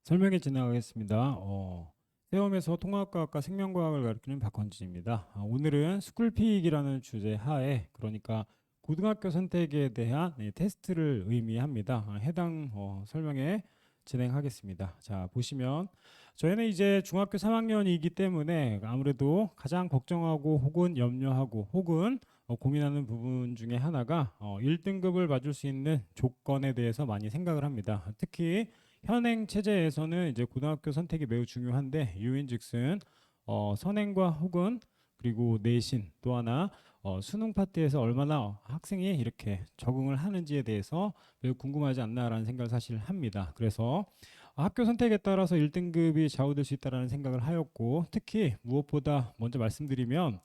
설명에 진행하겠습니다. 세움에서 통합과학과 생명과학을 가르치는 박헌진입니다. 오늘은 스쿨픽이라는 주제 하에 그러니까 고등학교 선택에 대한 테스트를 의미합니다. 해당 설명에 진행하겠습니다. 자, 보시면 저희는 이제 중학교 3학년이기 때문에 아무래도 가장 걱정하고 혹은 염려하고 혹은 고민하는 부분 중에 하나가 1등급을 받을 수 있는 조건에 대해서 많이 생각을 합니다. 특히 현행 체제에서는 이제 고등학교 선택이 매우 중요한데 유인즉슨 선행과 혹은 그리고 내신 또 하나 수능 파트에서 얼마나 학생이 이렇게 적응을 하는지에 대해서 매우 궁금하지 않나라는 생각을 사실 합니다. 그래서 학교 선택에 따라서 1등급이 좌우될 수 있다라는 생각을 하였고 특히 무엇보다 먼저 말씀드리면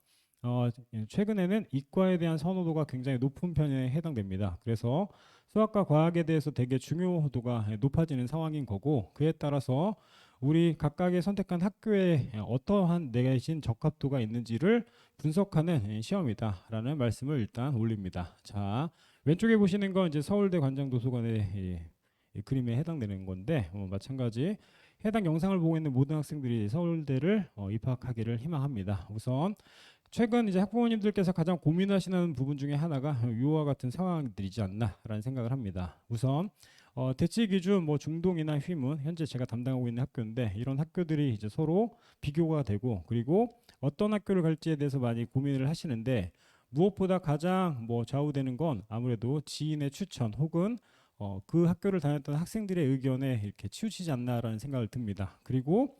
최근에는 이과에 대한 선호도가 굉장히 높은 편에 해당됩니다. 그래서 수학과 과학에 대해서 되게 중요도가 높아지는 상황인 거고 그에 따라서 우리 각각의 선택한 학교에 어떠한 내신 적합도가 있는지를 분석하는 시험이다라는 말씀을 일단 올립니다. 자, 왼쪽에 보시는 건 이제 서울대 관장도서관의 이 그림에 해당되는 건데 마찬가지 해당 영상을 보고 있는 모든 학생들이 서울대를 입학하기를 희망합니다. 우선 최근 이제 학부모님들께서 가장 고민하시는 부분 중에 하나가 이와 같은 상황들이지 않나라는 생각을 합니다. 우선 대치 기준 뭐 중동이나 휘문 현재 제가 담당하고 있는 학교인데 이런 학교들이 이제 서로 비교가 되고 그리고 어떤 학교를 갈지에 대해서 많이 고민을 하시는데 무엇보다 가장 뭐 좌우되는 건 아무래도 지인의 추천 혹은 그 학교를 다녔던 학생들의 의견에 이렇게 치우치지 않나라는 생각을 듭니다. 그리고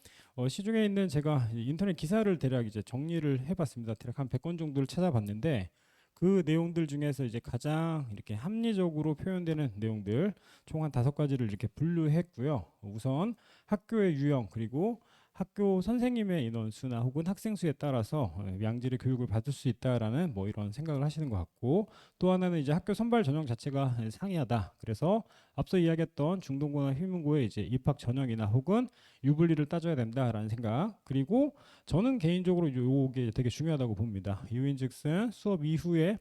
시중에 있는 제가 인터넷 기사를 대략 이제 정리를 해봤습니다. 대략 한 100건 정도를 찾아봤는데 그 내용들 중에서 이제 가장 이렇게 합리적으로 표현되는 내용들 총 한 5가지를 이렇게 분류했고요. 우선 학교의 유형 그리고 학교 선생님의 인원수나 혹은 학생 수에 따라서 양질의 교육을 받을 수 있다라는 뭐 이런 생각을 하시는 것 같고 또 하나는 이제 학교 선발 전형 자체가 상이하다. 그래서 앞서 이야기했던 중동고나 휘문고의 이제 입학 전형이나 혹은 유불리를 따져야 된다라는 생각. 그리고 저는 개인적으로 요게 되게 중요하다고 봅니다. 유인즉슨 수업 이후에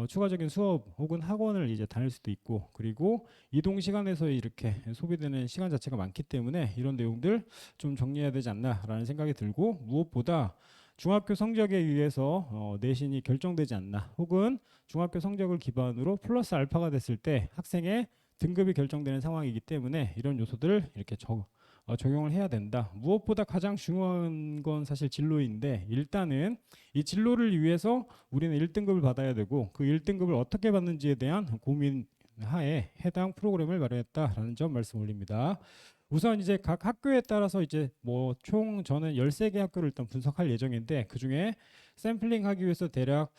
추가적인 수업 혹은 학원을 이제 다닐 수도 있고 그리고 이동 시간에서 이렇게 소비되는 시간 자체가 많기 때문에 이런 내용들 좀 정리해야 되지 않나라는 생각이 들고 무엇보다 중학교 성적에 의해서 내신이 결정되지 않나 혹은 중학교 성적을 기반으로 플러스 알파가 됐을 때 학생의 등급이 결정되는 상황이기 때문에 이런 요소들을 이렇게 적용을 해야 된다. 무엇보다 가장 중요한 건 사실 진로인데 일단은 이 진로를 위해서 우리는 1등급을 받아야 되고 그 1등급을 어떻게 받는지에 대한 고민 하에 해당 프로그램을 마련했다라는 점 말씀 올립니다. 우선 이제 각 학교에 따라서 이제 뭐 총 저는 13개 학교를 일단 분석할 예정인데 그중에 샘플링 하기 위해서 대략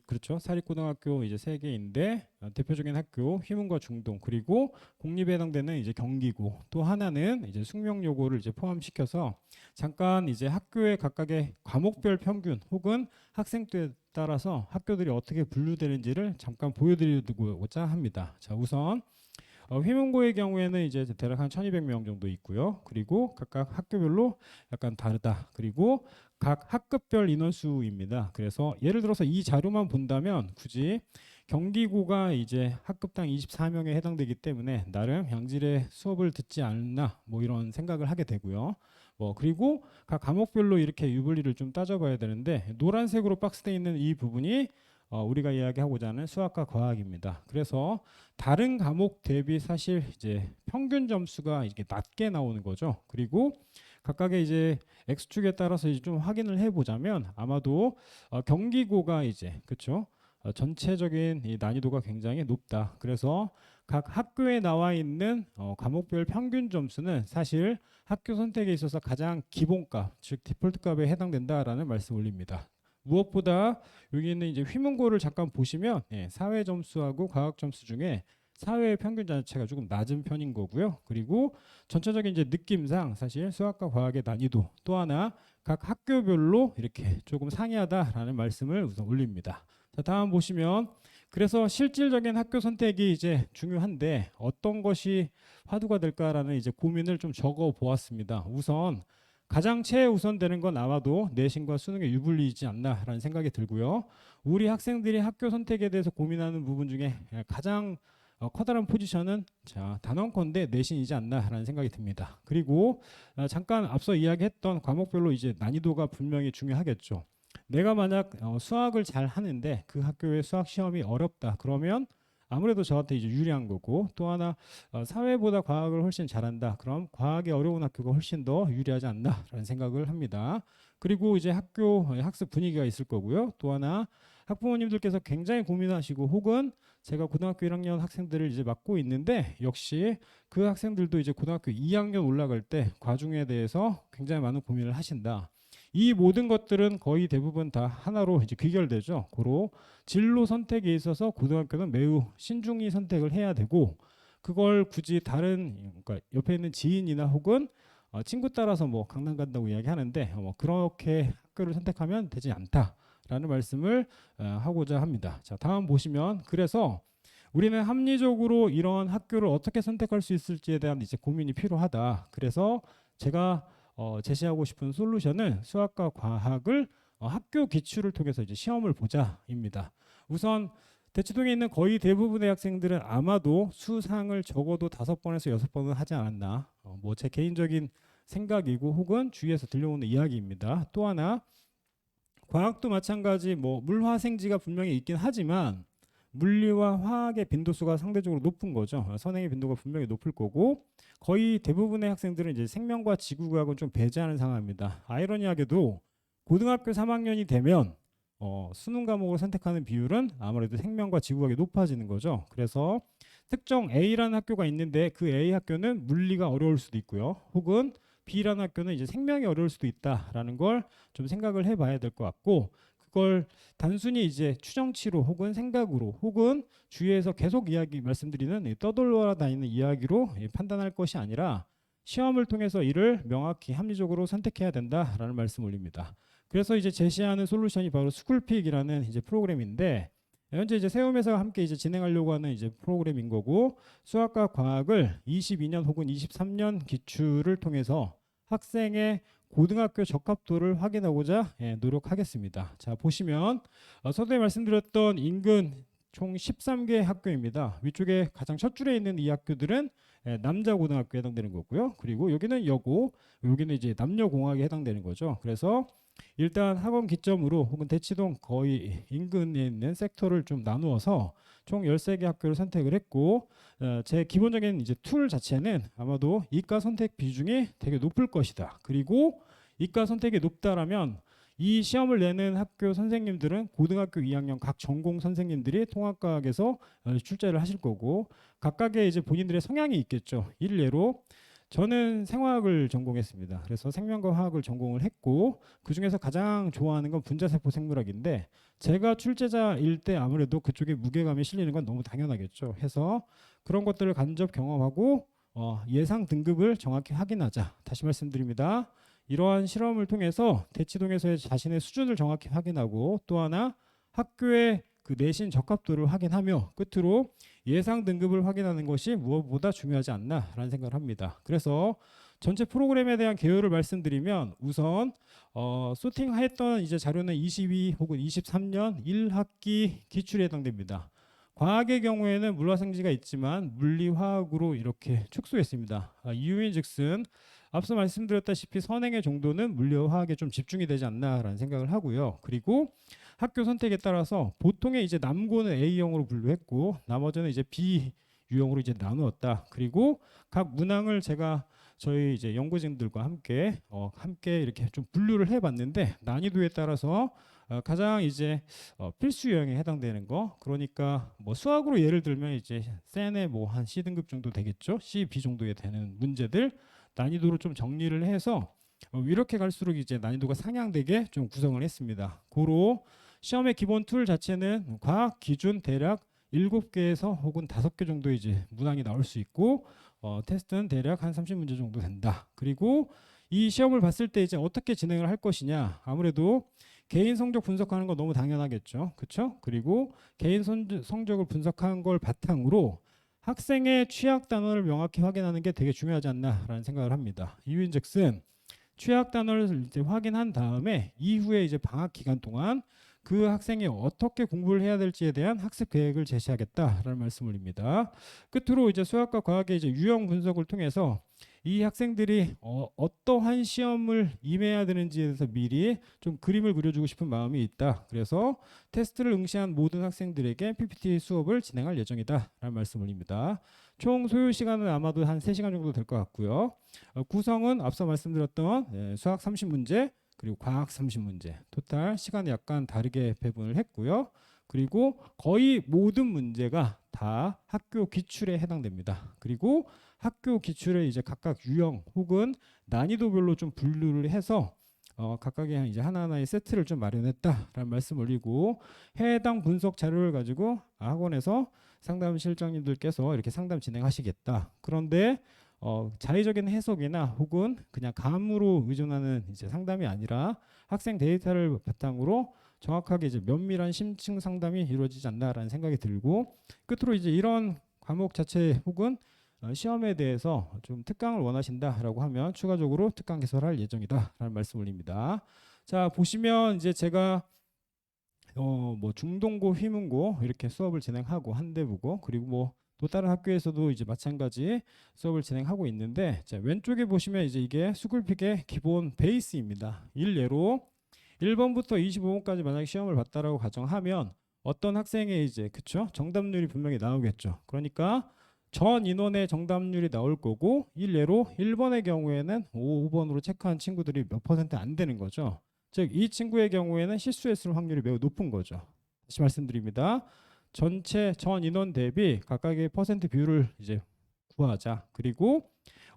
그렇죠. 사립고등학교 이제 3개인데 대표적인 학교 휘문과 중동 그리고 공립에 해당되는 이제 경기고 또 하나는 이제 숙명여고를 이제 포함시켜서 잠깐 이제 학교의 각각의 과목별 평균 혹은 학생수에 따라서 학교들이 어떻게 분류되는지를 잠깐 보여드리고자 합니다. 자, 우선 휘문고의 경우에는 이제 대략 한 1200명 정도 있고요. 그리고 각각 학교별로 약간 다르다. 그리고 각 학급별 인원수입니다. 그래서 예를 들어서 이 자료만 본다면 굳이 경기고가 이제 학급당 24명에 해당되기 때문에 나름 양질의 수업을 듣지 않나 뭐 이런 생각을 하게 되고요. 뭐 그리고 각 과목별로 이렇게 유불리를 좀 따져봐야 되는데 노란색으로 박스되어 있는 이 부분이 우리가 이야기하고자 하는 수학과 과학입니다. 그래서 다른 과목 대비 사실 이제 평균 점수가 이렇게 낮게 나오는 거죠. 그리고 각각의 이제 X축에 따라서 이제 좀 확인을 해보자면 아마도 경기고가 이제 그렇죠. 전체적인 이 난이도가 굉장히 높다. 그래서 각 학교에 나와 있는 과목별 평균 점수는 사실 학교 선택에 있어서 가장 기본값, 즉 디폴트 값에 해당된다라는 말씀 올립니다. 무엇보다 여기 있는 이제 휘문고를 잠깐 보시면 사회 점수하고 과학 점수 중에 사회의 평균 자체가 조금 낮은 편인 거고요. 그리고 전체적인 이제 느낌상 사실 수학과 과학의 난이도 또 하나 각 학교별로 이렇게 조금 상이하다라는 말씀을 우선 올립니다. 자, 다음 보시면 그래서 실질적인 학교 선택이 이제 중요한데 어떤 것이 화두가 될까라는 이제 고민을 좀 적어 보았습니다. 우선 가장 최우선되는 건 아마도 내신과 수능의 유불리이지 않나라는 생각이 들고요. 우리 학생들이 학교 선택에 대해서 고민하는 부분 중에 가장 커다란 포지션은 자 단원컨대 내신이지 않나라는 생각이 듭니다. 그리고 잠깐 앞서 이야기했던 과목별로 이제 난이도가 분명히 중요하겠죠. 내가 만약 수학을 잘 하는데 그 학교의 수학 시험이 어렵다 그러면 아무래도 저한테 이제 유리한 거고, 또 하나 사회보다 과학을 훨씬 잘한다 그럼 과학이 어려운 학교가 훨씬 더 유리하지 않나라는 생각을 합니다. 그리고 이제 학교 학습 분위기가 있을 거고요. 또 하나 학부모님들께서 굉장히 고민하시고, 혹은 제가 고등학교 1학년 학생들을 이제 맡고 있는데 역시 그 학생들도 이제 고등학교 2학년 올라갈 때 과중에 대해서 굉장히 많은 고민을 하신다. 이 모든 것들은 거의 대부분 다 하나로 이제 귀결되죠. 고로 진로 선택에 있어서 고등학교는 매우 신중히 선택을 해야 되고, 그걸 굳이 다른 그러니까 옆에 있는 지인이나 혹은 친구 따라서 뭐 강남 간다고 이야기하는데 뭐 그렇게 학교를 선택하면 되지 않다라는 말씀을 하고자 합니다. 자, 다음 보시면, 그래서 우리는 합리적으로 이런 학교를 어떻게 선택할 수 있을지에 대한 이제 고민이 필요하다. 그래서 제가 제시하고 싶은 솔루션은 수학과 과학을 학교 기출을 통해서 이제 시험을 보자입니다. 우선 대치동에 있는 거의 대부분의 학생들은 아마도 수상을 적어도 5번에서 6번은 하지 않았나, 뭐 제 개인적인 생각이고 혹은 주위에서 들려오는 이야기입니다. 또 하나 과학도 마찬가지, 뭐 물화생지가 분명히 있긴 하지만 물리와 화학의 빈도수가 상대적으로 높은 거죠. 선행의 빈도가 분명히 높을 거고, 거의 대부분의 학생들은 이제 생명과 지구과학은 좀 배제하는 상황입니다. 아이러니하게도 고등학교 3학년이 되면 수능 과목을 선택하는 비율은 아무래도 생명과 지구과학이 높아지는 거죠. 그래서 특정 A라는 학교가 있는데 그 A 학교는 물리가 어려울 수도 있고요. 혹은 B라는 학교는 이제 생명이 어려울 수도 있다라는 걸 좀 생각을 해봐야 될 것 같고, 그걸 단순히 이제 추정치로 혹은 생각으로 혹은 주위에서 계속 이야기 말씀드리는 떠돌아 다니는 이야기로 판단할 것이 아니라 시험을 통해서 이를 명확히 합리적으로 선택해야 된다라는 말씀 올립니다. 그래서 이제 제시하는 솔루션이 바로 스쿨픽이라는 이제 프로그램인데, 현재 이제 세움에서 함께 이제 진행하려고 하는 이제 프로그램인 거고, 수학과 과학을 22년 혹은 23년 기출을 통해서 학생의 고등학교 적합도를 확인하고자 노력하겠습니다. 자, 보시면 서두에 말씀드렸던 인근 총 13개 학교입니다. 위쪽에 가장 첫 줄에 있는 이 학교들은 남자 고등학교에 해당되는 거고요. 그리고 여기는 여고, 여기는 이제 남녀공학에 해당되는 거죠. 그래서 일단 학원 기점으로 혹은 대치동 거의 인근에 있는 섹터를 좀 나누어서 총 13개 학교를 선택을 했고, 제 기본적인 이제 툴 자체는 아마도 이과 선택 비중이 되게 높을 것이다. 그리고 이과 선택이 높다라면 이 시험을 내는 학교 선생님들은 고등학교 2학년 각 전공 선생님들이 통합과학에서 출제를 하실 거고, 각각의 이제 본인들의 성향이 있겠죠. 일례로 저는 생화학을 전공했습니다. 그래서 생명과 화학을 전공을 했고, 그 중에서 가장 좋아하는 건 분자세포 생물학인데, 제가 출제자일 때 아무래도 그쪽에 무게감이 실리는 건 너무 당연하겠죠. 해서 그런 것들을 간접 경험하고 예상 등급을 정확히 확인하자. 다시 말씀드립니다. 이러한 실험을 통해서 대치동에서의 자신의 수준을 정확히 확인하고, 또 하나 학교의 그 내신 적합도를 확인하며 끝으로 예상 등급을 확인하는 것이 무엇보다 중요하지 않나라는 생각을 합니다. 그래서 전체 프로그램에 대한 개요를 말씀드리면, 우선 소팅했던 이제 자료는 22 혹은 23년 1학기 기출에 해당됩니다. 과학의 경우에는 물화생지가 있지만 물리화학으로 이렇게 축소했습니다. 이유인즉슨 앞서 말씀드렸다시피 선행의 정도는 물리와 화학에 좀 집중이 되지 않나라는 생각을 하고요. 그리고 학교 선택에 따라서 보통의 이제 남고는 A형으로 분류했고 나머지는 이제 B 유형으로 이제 나누었다. 그리고 각 문항을 제가 저희 이제 연구진들과 함께 이렇게 좀 분류를 해봤는데, 난이도에 따라서 가장 이제 필수 유형에 해당되는 거, 그러니까 뭐 수학으로 예를 들면 이제 센의 뭐 한 C 등급 정도 되겠죠. C, B 정도에 되는 문제들 난이도로 좀 정리를 해서 이렇게 갈수록 이제 난이도가 상향되게 좀 구성을 했습니다. 고로 시험의 기본 툴 자체는 과학 기준 대략 7개에서 혹은 5개 정도 이제 문항이 나올 수 있고, 테스트는 대략 한 30문제 정도 된다. 그리고 이 시험을 봤을 때 이제 어떻게 진행을 할 것이냐, 아무래도 개인 성적 분석하는 거 너무 당연하겠죠. 그렇죠? 그리고 개인 성적을 분석한 걸 바탕으로 학생의 취약 단원을 명확히 확인하는 게 되게 중요하지 않나라는 생각을 합니다. 이유인즉슨 취약 단원을 이제 확인한 다음에 이후에 이제 방학 기간 동안 그 학생이 어떻게 공부를 해야 될지에 대한 학습 계획을 제시하겠다라는 말씀 올립니다. 끝으로 이제 수학과 과학의 이제 유형 분석을 통해서 이 학생들이 어떠한 시험을 임해야 되는지에 대해서 미리 좀 그림을 그려주고 싶은 마음이 있다. 그래서 테스트를 응시한 모든 학생들에게 PPT 수업을 진행할 예정이다라는 말씀 올립니다. 총 소요 시간은 아마도 한 3시간 정도 될 것 같고요. 구성은 앞서 말씀드렸던 수학 30문제 그리고 과학 30문제 토탈 시간이 약간 다르게 배분을 했고요. 그리고 거의 모든 문제가 다 학교 기출에 해당됩니다. 그리고 학교 기출에 이제 각각 유형 혹은 난이도별로 좀 분류를 해서 각각의 이제 하나하나의 세트를 좀 마련했다라는 말씀 올리고 해당 분석 자료를 가지고 학원에서 상담 실장님들께서 이렇게 상담 진행하시겠다. 그런데 자의적인 해석이나 혹은 그냥 감으로 의존하는 이제 상담이 아니라 학생 데이터를 바탕으로 정확하게 이제 면밀한 심층 상담이 이루어지지 않나라는 생각이 들고 끝으로 이제 이런 과목 자체 혹은 시험에 대해서 좀 특강을 원하신다라고 하면 추가적으로 특강 개설할 예정이다라는 말씀 올립니다. 자 보시면 이제 제가 뭐 중동고, 휘문고 이렇게 수업을 진행하고 한대부고 그리고 뭐 또 다른 학교에서도 이제 마찬가지 수업을 진행하고 있는데 자 왼쪽에 보시면 이제 이게 스쿨픽의 기본 베이스입니다. 일례로 1번부터 25번까지 만약에 시험을 봤다라고 가정하면 어떤 학생의 이제 그쵸 정답률이 분명히 나오겠죠. 그러니까 전 인원의 정답률이 나올 거고 일례로 1번의 경우에는 5번으로 체크한 친구들이 몇 퍼센트 안 되는 거죠. 즉 이 친구의 경우에는 실수했을 확률이 매우 높은 거죠. 다시 말씀드립니다. 전체 전 인원 대비 각각의 퍼센트 비율을 이제 구하자. 그리고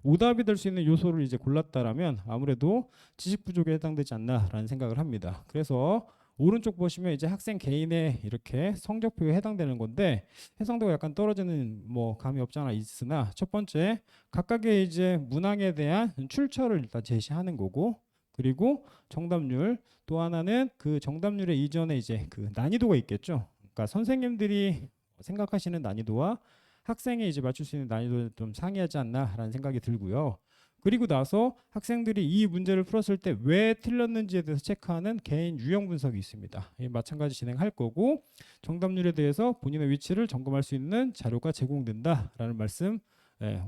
오답이 될 수 있는 요소를 이제 골랐다라면 아무래도 지식 부족에 해당되지 않나라는 생각을 합니다. 그래서 오른쪽 보시면 이제 학생 개인의 이렇게 성적표에 해당되는 건데 해상도가 약간 떨어지는 뭐 감이 없지 않아 있으나 첫 번째 각각의 이제 문항에 대한 출처를 일단 제시하는 거고 그리고 정답률 또 하나는 그 정답률의 이전에 이제 그 난이도가 있겠죠. 그러니까 선생님들이 생각하시는 난이도와 학생이 이제 맞출 수 있는 난이도를 좀 상이하지 않나라는 생각이 들고요. 그리고 나서 학생들이 이 문제를 풀었을 때 왜 틀렸는지에 대해서 체크하는 개인 유형 분석이 있습니다. 마찬가지 진행할 거고 정답률에 대해서 본인의 위치를 점검할 수 있는 자료가 제공된다라는 말씀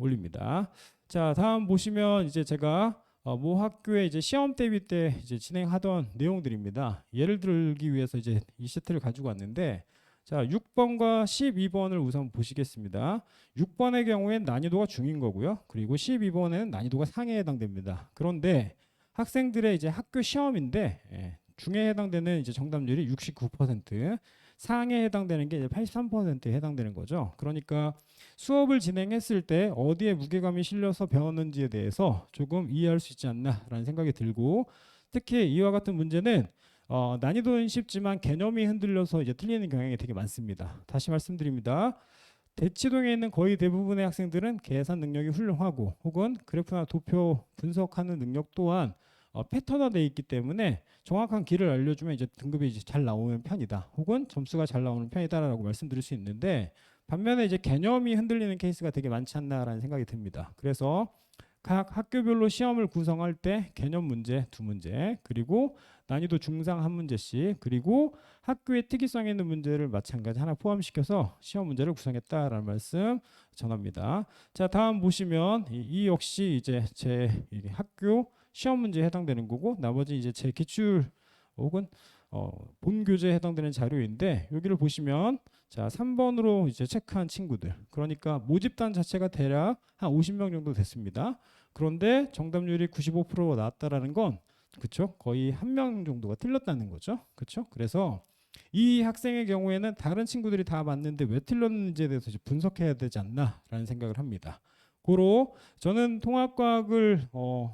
올립니다. 자, 다음 보시면 이제 제가 모 학교에 이제 시험 대비 때 이제 진행하던 내용들입니다. 예를 들기 위해서 이제 이 시트를 가지고 왔는데 자, 6번과 12번을 우선 보시겠습니다. 6번의 경우엔 난이도가 중인 거고요. 그리고 12번에는 난이도가 상에 해당됩니다. 그런데 학생들의 이제 학교 시험인데 중에 해당되는 이제 정답률이 69%, 상에 해당되는 게 이제 83%에 해당되는 거죠. 그러니까 수업을 진행했을 때 어디에 무게감이 실려서 배웠는지에 대해서 조금 이해할 수 있지 않나라는 생각이 들고 특히 이와 같은 문제는 난이도는 쉽지만 개념이 흔들려서 이제 틀리는 경향이 되게 많습니다. 다시 말씀드립니다. 대치동에 있는 거의 대부분의 학생들은 계산 능력이 훌륭하고 혹은 그래프나 도표 분석하는 능력 또한 패턴화되어 있기 때문에 정확한 길을 알려주면 이제 등급이 이제 잘 나오는 편이다. 혹은 점수가 잘 나오는 편이다라고 말씀드릴 수 있는데 반면에 이제 개념이 흔들리는 케이스가 되게 많지 않나라는 생각이 듭니다. 그래서 각 학교별로 시험을 구성할 때 개념 문제 2문제 그리고 난이도 중상 1문제씩 그리고 학교의 특이성 있는 문제를 마찬가지 하나 포함시켜서 시험 문제를 구성했다라는 말씀 전합니다. 자 다음 보시면 이 역시 이제 제 학교 시험 문제에 해당되는 거고 나머지 이제 제 기출 혹은 본 교재에 해당되는 자료인데 여기를 보시면 자 3번으로 이제 체크한 친구들 그러니까 모집단 자체가 대략 한 50명 정도 됐습니다. 그런데 정답률이 95%가 나왔다라는 건 그쵸 거의 한 명 정도가 틀렸다는 거죠. 그쵸 그래서 이 학생의 경우에는 다른 친구들이 다 맞는데 왜 틀렸는지에 대해서 이제 분석해야 되지 않나라는 생각을 합니다. 고로 저는 통합과학을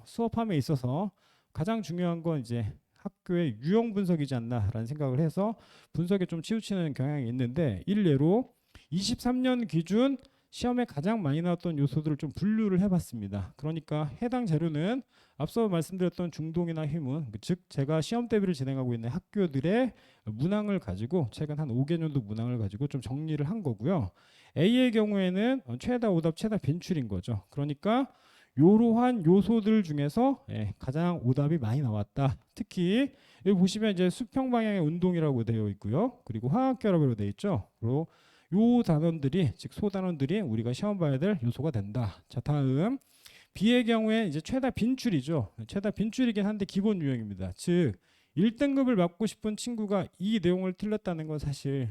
수업함에 있어서 가장 중요한 건 이제 학교의 유형 분석이지 않나라는 생각을 해서 분석에 좀 치우치는 경향이 있는데 일례로 23년 기준 시험에 가장 많이 나왔던 요소들을 좀 분류를 해봤습니다. 그러니까 해당 자료는 앞서 말씀드렸던 중동이나 휘문, 즉 제가 시험 대비를 진행하고 있는 학교들의 문항을 가지고 최근 한 5개 정도 문항을 가지고 좀 정리를 한 거고요. A의 경우에는 최다 오답, 최다 빈출인 거죠. 그러니까 이러한 요소들 중에서 가장 오답이 많이 나왔다. 특히 여기 보시면 이제 수평 방향의 운동이라고 되어 있고요. 그리고 화학 결합으로 되어 있죠. 그리고 요 단원들이 즉 소단원들이 우리가 시험 봐야 될 요소가 된다. 자, 다음 B의 경우에 이제 최다 빈출이죠. 최다 빈출이긴 한데 기본 유형입니다. 즉 1등급을 맞고 싶은 친구가 이 내용을 틀렸다는 건 사실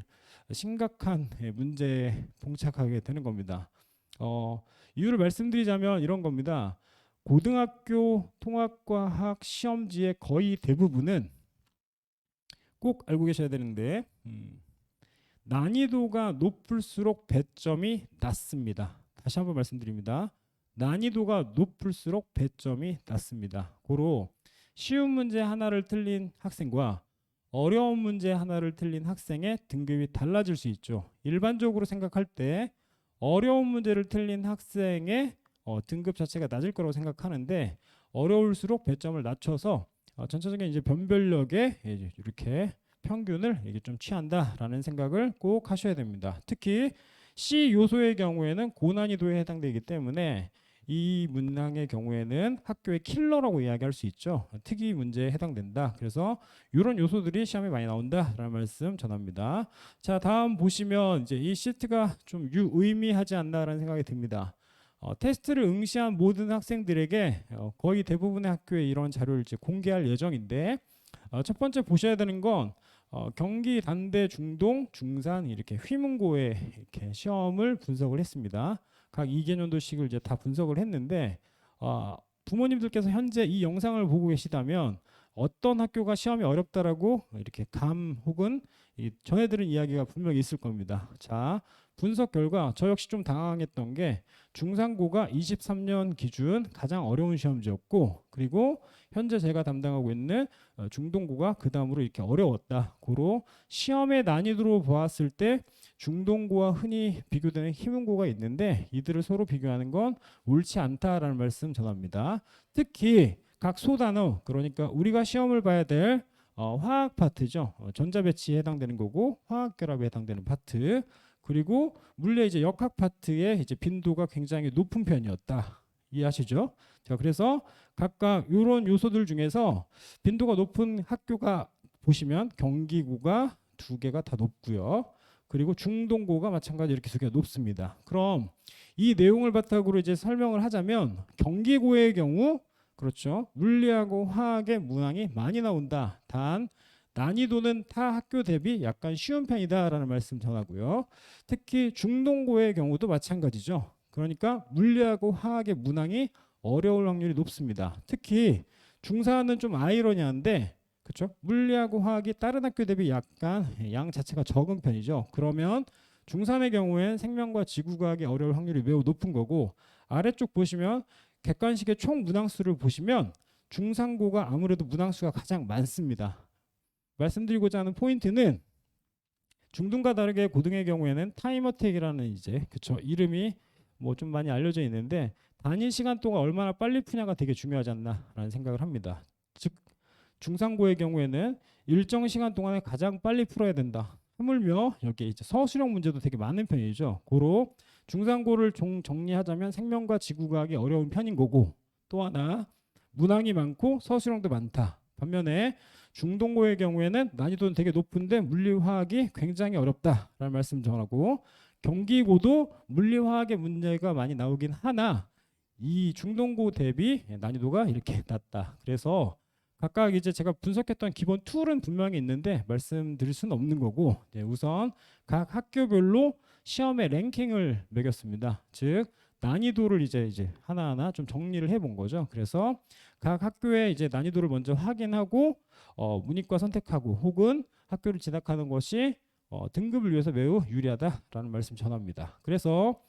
심각한 문제에 봉착하게 되는 겁니다. 이유를 말씀드리자면 이런 겁니다. 고등학교 통합과학 시험지의 거의 대부분은 꼭 알고 계셔야 되는데 난이도가 높을수록 배점이 낮습니다. 다시 한번 말씀드립니다. 난이도가 높을수록 배점이 낮습니다. 고로 쉬운 문제 하나를 틀린 학생과 어려운 문제 하나를 틀린 학생의 등급이 달라질 수 있죠. 일반적으로 생각할 때 어려운 문제를 틀린 학생의 등급 자체가 낮을 거라고 생각하는데 어려울수록 배점을 낮춰서 전체적인 이제 변별력에 이렇게 평균을 이게 좀 취한다라는 생각을 꼭 하셔야 됩니다. 특히 C 요소의 경우에는 고난이도에 해당되기 때문에 이 문항의 경우에는 학교의 킬러라고 이야기할 수 있죠. 특이 문제에 해당된다. 그래서 이런 요소들이 시험에 많이 나온다라는 말씀 전합니다. 자, 다음 보시면 이제 이 시트가 좀 유의미하지 않나라는 생각이 듭니다. 테스트를 응시한 모든 학생들에게 거의 대부분의 학교에 이런 자료를 이제 공개할 예정인데 첫 번째 보셔야 되는 건 경기, 단대, 중동, 중산 이렇게 휘문고에 이렇게 시험을 분석을 했습니다. 각 2개년도씩을 이제 다 분석을 했는데 부모님들께서 현재 이 영상을 보고 계시다면 어떤 학교가 시험이 어렵다라고 이렇게 감 혹은 전해들은 이야기가 분명히 있을 겁니다. 자, 분석 결과 저 역시 좀 당황했던 게 중산고가 23년 기준 가장 어려운 시험지였고 그리고 현재 제가 담당하고 있는 중동고가 그 다음으로 이렇게 어려웠다. 고로 시험의 난이도로 보았을 때 중동고와 흔히 비교되는 희문고가 있는데 이들을 서로 비교하는 건 옳지 않다라는 말씀 전합니다. 특히 각 소단어 그러니까 우리가 시험을 봐야 될 화학 파트죠. 전자배치에 해당되는 거고 화학 결합에 해당되는 파트 그리고 물리의 이제 역학 파트의 이제 빈도가 굉장히 높은 편이었다. 이해하시죠? 자, 그래서 각각 이런 요소들 중에서 빈도가 높은 학교가 보시면 경기고가 2개가 다 높고요. 그리고 중동고가 마찬가지 이렇게 2개가 높습니다. 그럼 이 내용을 바탕으로 이제 설명을 하자면 경기고의 경우 그렇죠. 물리하고 화학의 문항이 많이 나온다. 단 난이도는 타 학교 대비 약간 쉬운 편이다라는 말씀 전하고요. 특히 중동고의 경우도 마찬가지죠. 그러니까 물리하고 화학의 문항이 어려울 확률이 높습니다. 특히 중사는 좀 아이러니한데 그렇죠? 물리하고 화학이 다른 학교 대비 약간 양 자체가 적은 편이죠. 그러면 중3의 경우엔 생명과 지구과학이 어려울 확률이 매우 높은 거고 아래쪽 보시면 객관식의 총 문항수를 보시면 중상고가 아무래도 문항수가 가장 많습니다. 말씀드리고자 하는 포인트는 중등과 다르게 고등의 경우에는 타임어택이라는 이제 그쵸 이름이 뭐 좀 많이 알려져 있는데 단위 시간 동안 얼마나 빨리 푸냐가 되게 중요하지 않나라는 생각을 합니다. 즉 중상고의 경우에는 일정 시간 동안에 가장 빨리 풀어야 된다. 하물며 여기 이제 서술형 문제도 되게 많은 편이죠. 고로 중상고를 정리하자면 생명과 지구과학이 어려운 편인 거고 또 하나 문항이 많고 서술형도 많다. 반면에 중동고의 경우에는 난이도는 되게 높은데 물리화학이 굉장히 어렵다라는 말씀 전하고 경기고도 물리화학의 문제가 많이 나오긴 하나 이 중동고 대비 난이도가 이렇게 낮다. 그래서 각각 이제 제가 분석했던 기본 툴은 분명히 있는데 말씀드릴 수는 없는 거고 우선 각 학교별로 시험의 랭킹을 매겼습니다. 즉 난이도를 이제 하나하나 좀 정리를 해본 거죠. 그래서 각 학교의 이제 난이도를 먼저 확인하고 문이과 선택하고 혹은 학교를 진학하는 것이 등급을 위해서 매우 유리하다라는 말씀 전합니다. 그래서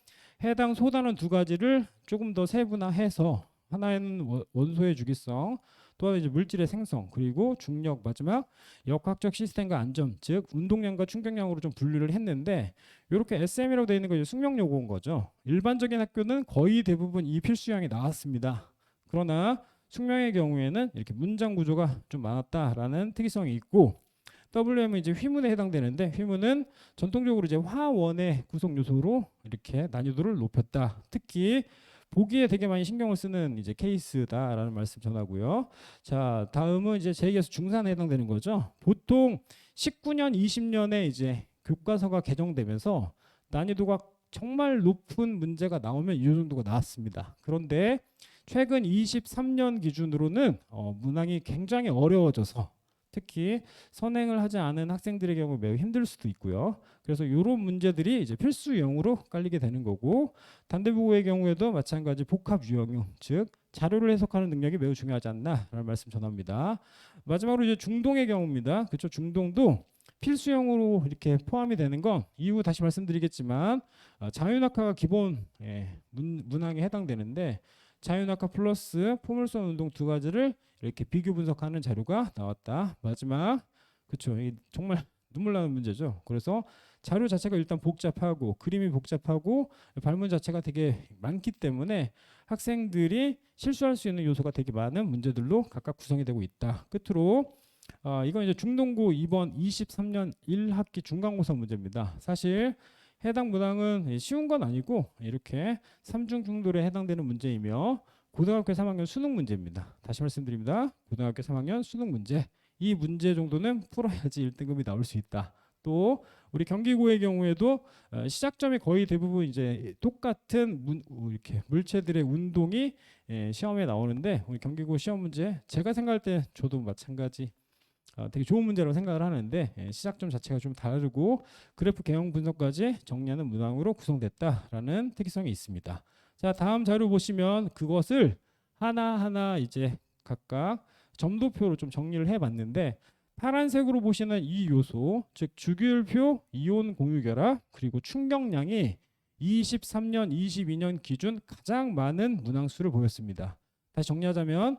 해당 소단원 2가지를 조금 더 세분화해서 하나는 원소의 주기성 또 하나 이제 물질의 생성 그리고 중력 마지막 역학적 시스템과 안전 즉 운동량과 충격량으로 좀 분류를 했는데 이렇게 SM이라고 되어 있는 거 숙명 요구인 거죠. 일반적인 학교는 거의 대부분 이 필수형이 나왔습니다. 그러나 숙명의 경우에는 이렇게 문장 구조가 좀 많았다라는 특이성이 있고 WM은 이제 휘문에 해당되는데 휘문은 전통적으로 이제 화원의 구성 요소로 이렇게 난이도를 높였다. 특히 보기에 되게 많이 신경을 쓰는 이제 케이스다라는 말씀 전하고요. 자, 다음은 이제 제2에서 중산에 해당되는 거죠. 보통 19년, 20년에 이제 교과서가 개정되면서 난이도가 정말 높은 문제가 나오면 이 정도가 나왔습니다. 그런데 최근 23년 기준으로는 문항이 굉장히 어려워져서 특히 선행을 하지 않은 학생들의 경우 매우 힘들 수도 있고요. 그래서 이런 문제들이 이제 필수 유형으로 깔리게 되는 거고, 단대국어의 경우에도 마찬가지 복합 유형용, 즉 자료를 해석하는 능력이 매우 중요하지 않나라는 말씀 전합니다. 마지막으로 이제 중동의 경우입니다. 그렇죠? 중동도 필수형으로 이렇게 포함이 되는 건 이후 다시 말씀드리겠지만 자유낙하가 기본 문항에 해당되는데, 자유낙하 플러스 포물선 운동 두 가지를 이렇게 비교 분석하는 자료가 나왔다. 마지막, 그렇죠? 정말 눈물 나는 문제죠. 그래서 자료 자체가 일단 복잡하고 그림이 복잡하고 발문 자체가 되게 많기 때문에 학생들이 실수할 수 있는 요소가 되게 많은 문제들로 각각 구성이 되고 있다. 끝으로 이건 이제 중동고 2번 23년 1학기 중간고사 문제입니다. 사실 해당 문항은 쉬운 건 아니고 이렇게 3중 중돌에 해당되는 문제이며 고등학교 3학년 수능 문제입니다. 다시 말씀드립니다. 고등학교 3학년 수능 문제. 이 문제 정도는 풀어야지 1등급이 나올 수 있다. 또 우리 경기고의 경우에도 시작점이 거의 대부분 이제 똑같은 이렇게 물체들의 운동이 시험에 나오는데, 우리 경기고 시험 문제 제가 생각할 때 저도 마찬가지 되게 좋은 문제라고 생각을 하는데, 시작점 자체가 좀 다르고 그래프 개형 분석까지 정리하는 문항으로 구성됐다라는 특이성이 있습니다. 자, 다음 자료 보시면 그것을 하나하나 이제 각각 점도표로 좀 정리를 해봤는데, 파란색으로 보시는 이 요소, 즉 주기율표, 이온 공유결합, 그리고 충격량이 23년, 22년 기준 가장 많은 문항수를 보였습니다. 다시 정리하자면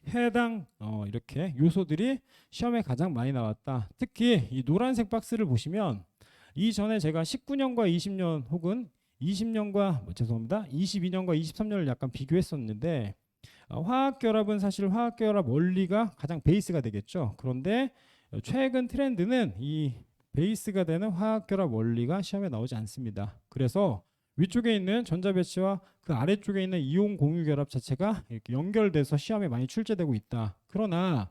해당 이렇게 요소들이 시험에 가장 많이 나왔다. 특히 이 노란색 박스를 보시면 이전에 제가 19년과 20년 혹은 20년과 22년과 23년을 약간 비교했었는데, 화학결합은 사실 화학결합 원리가 가장 베이스가 되겠죠. 그런데 최근 트렌드는 이 베이스가 되는 화학결합 원리가 시험에 나오지 않습니다. 그래서 위쪽에 있는 전자배치와 그 아래쪽에 있는 이온 공유결합 자체가 이렇게 연결돼서 시험에 많이 출제되고 있다. 그러나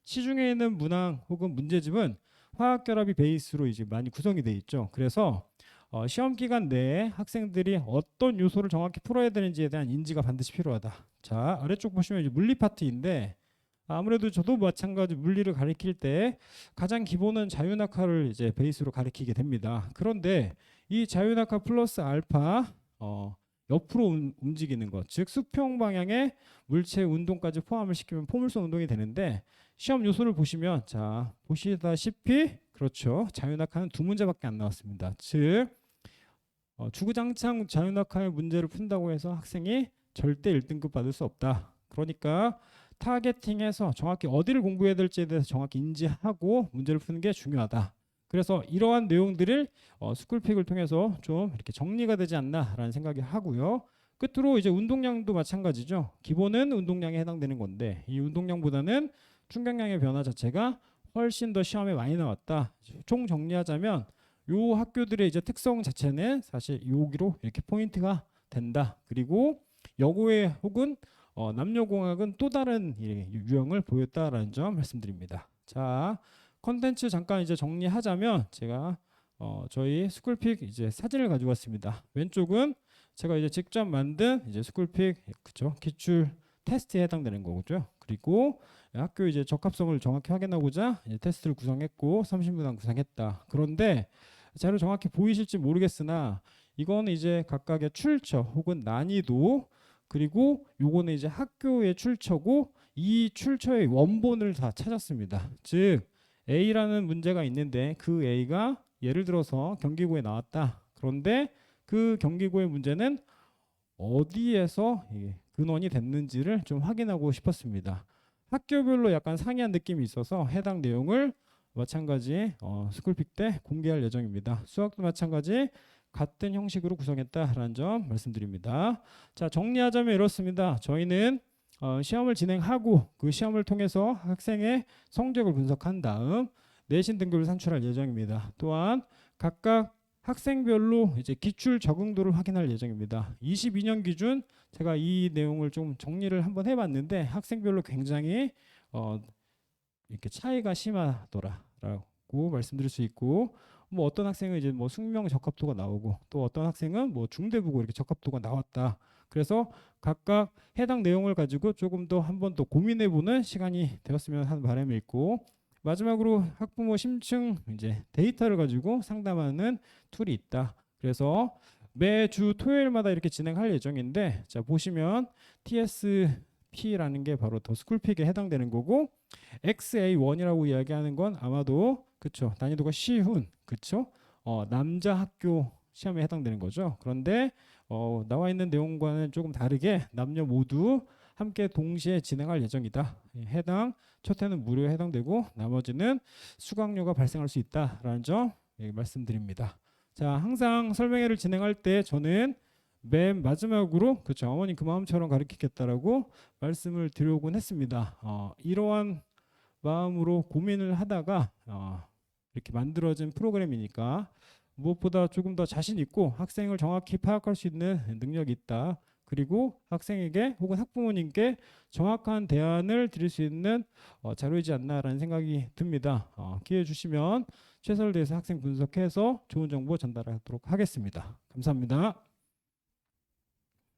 시중에 있는 문항 혹은 문제집은 화학결합이 베이스로 이제 많이 구성이 돼 있죠. 그래서 시험 기간 내에 학생들이 어떤 요소를 정확히 풀어야 되는지에 대한 인지가 반드시 필요하다. 자, 아래쪽 보시면 이제 물리 파트인데, 아무래도 저도 마찬가지 물리를 가리킬 때 가장 기본은 자유낙하를 이제 베이스로 가리키게 됩니다. 그런데 이 자유낙하 플러스 알파 옆으로 움직이는 것, 즉 수평 방향의 물체 운동까지 포함을 시키면 포물선 운동이 되는데, 시험 요소를 보시면 자 보시다시피 그렇죠, 자유낙하는 두 문제밖에 안 나왔습니다. 즉 주구장창 자유낙하의 문제를 푼다고 해서 학생이 절대 1등급 받을 수 없다. 그러니까 타겟팅해서 정확히 어디를 공부해야 될지에 대해서 정확히 인지하고 문제를 푸는 게 중요하다. 그래서 이러한 내용들을 스쿨픽을 통해서 좀 이렇게 정리가 되지 않나라는 생각이 하고요. 끝으로 이제 운동량도 마찬가지죠. 기본은 운동량에 해당되는 건데, 이 운동량보다는 충격량의 변화 자체가 훨씬 더 시험에 많이 나왔다. 총 정리하자면 요 학교들의 이제 특성 자체는 사실 여기로 이렇게 포인트가 된다. 그리고 여고의 혹은 남녀공학은 또 다른 유형을 보였다라는 점 말씀드립니다. 자, 컨텐츠 잠깐 이제 정리하자면 제가 저희 스쿨픽 이제 사진을 가지고 왔습니다. 왼쪽은 제가 이제 직접 만든 이제 스쿨픽 그죠, 기출 테스트에 해당되는 거죠. 그리고 학교 이제 적합성을 정확히 확인하고자 이제 테스트를 구성했고 30문항 구성했다. 그런데 자료 정확히 보이실지 모르겠으나 이거는 이제 각각의 출처 혹은 난이도, 그리고 요거는 이제 학교의 출처고, 이 출처의 원본을 다 찾았습니다. 즉 A라는 문제가 있는데 그 A가 예를 들어서 경기고에 나왔다. 그런데 그 경기고의 문제는 어디에서 근원이 됐는지를 좀 확인하고 싶었습니다. 학교별로 약간 상이한 느낌이 있어서 해당 내용을 마찬가지 스쿨픽 때 공개할 예정입니다. 수학도 마찬가지 같은 형식으로 구성했다라는 점 말씀드립니다. 자, 정리하자면 이렇습니다. 저희는 시험을 진행하고 그 시험을 통해서 학생의 성적을 분석한 다음 내신 등급을 산출할 예정입니다. 또한 각각 학생별로 이제 기출 적응도를 확인할 예정입니다. 22년 기준 제가 이 내용을 좀 정리를 한번 해봤는데 학생별로 굉장히 이렇게 차이가 심하더라라고 말씀드릴 수 있고, 뭐 어떤 학생은 이제 뭐 숙명 적합도가 나오고 또 어떤 학생은 뭐 중대부고 이렇게 적합도가 나왔다. 그래서 각각 해당 내용을 가지고 조금 더 한 번 더 고민해보는 시간이 되었으면 하는 바람이 있고, 마지막으로 학부모 심층 이제 데이터를 가지고 상담하는 툴이 있다. 그래서 매주 토요일마다 이렇게 진행할 예정인데, 자 보시면 TSP라는 게 바로 더 스쿨픽에 해당되는 거고, XA1이라고 이야기하는 건 아마도 그쵸, 난이도가 쉬운, 그쵸, 남자 학교 시험에 해당되는 거죠. 그런데 나와 있는 내용과는 조금 다르게 남녀 모두 함께 동시에 진행할 예정이다. 해당 첫 회는 무료에 해당되고 나머지는 수강료가 발생할 수 있다라는 점 말씀드립니다. 자, 항상 설명회를 진행할 때 저는 맨 마지막으로 그쵸, 어머니 그 마음처럼 가르치겠다라고 말씀을 드려오곤 했습니다. 이러한 마음으로 고민을 하다가 이렇게 만들어진 프로그램이니까 무엇보다 조금 더 자신 있고 학생을 정확히 파악할 수 있는 능력이 있다. 그리고 학생에게 혹은 학부모님께 정확한 대안을 드릴 수 있는 자료이지 않나라는 생각이 듭니다. 기회 주시면 최선을 다해서 학생 분석해서 좋은 정보 전달하도록 하겠습니다. 감사합니다.